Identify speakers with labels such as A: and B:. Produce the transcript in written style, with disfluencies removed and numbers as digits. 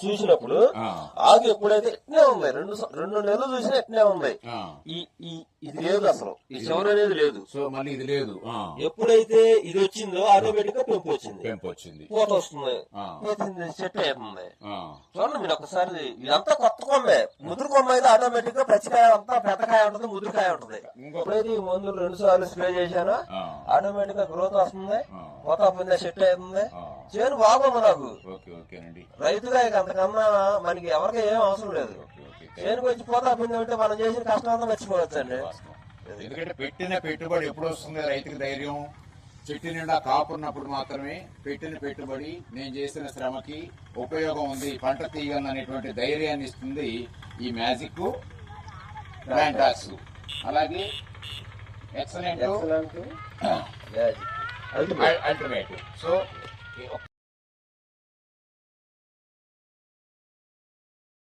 A: చూసినప్పుడు ఆకు ఎప్పుడైతే ఎట్నే ఉంది, రెండు నెలలు చూసినా ఎట్నే ఉంది. ఇది లేదు, అసలు ఈ చివరి అనేది లేదు.
B: సో మళ్ళీ ఇది లేదు.
A: ఎప్పుడైతే ఇది వచ్చిందో ఆటోమేటిక్ గా పెంపు వచ్చింది, పూత వస్తుంది, చెట్టు అవుతుంది. చూడండి మీరు ఒకసారి, ఇదంతా కొత్త కొమ్మే. ముదురు కొమ్మ అయితే ఆటోమేటిక్ గా పచ్చికాయ అంతా పెద్దకాయ ఉంటుంది, ముదురుకాయ ఉంటుంది. ఎప్పుడైతే ఈ మందులు 2 సార్లు స్ప్రే చేశానో ఆటోమేటిక్ గా గ్రోత్ వస్తుంది, పూత పొందే చెట్టు అవుతుంది. చేను బాగుంది నాకు. రైతుగా అంతకన్నా మనకి ఎవరికి ఏం అవసరం లేదు. చేనుకు వచ్చి పోతా పిండి ఉంటే మనం చేసిన కష్టం అంతా మర్చిపోవచ్చు అండి.
B: ఎందుకంటే పెట్టిన పెట్టుబడి ఎప్పుడు వస్తుంది రైతుకి ధైర్యం? చెట్టు నిండా కాపున్నప్పుడు మాత్రమే పెట్టిన పెట్టుబడి, నేను చేసిన శ్రమకి ఉపయోగం ఉంది, పంట తీయగలను అనేటువంటి ధైర్యాన్ని ఇస్తుంది ఈ మ్యాజిక్ ప్లాంటాక్స్. అలాగే ఎక్సలెంట్ అల్టిమేట్. సో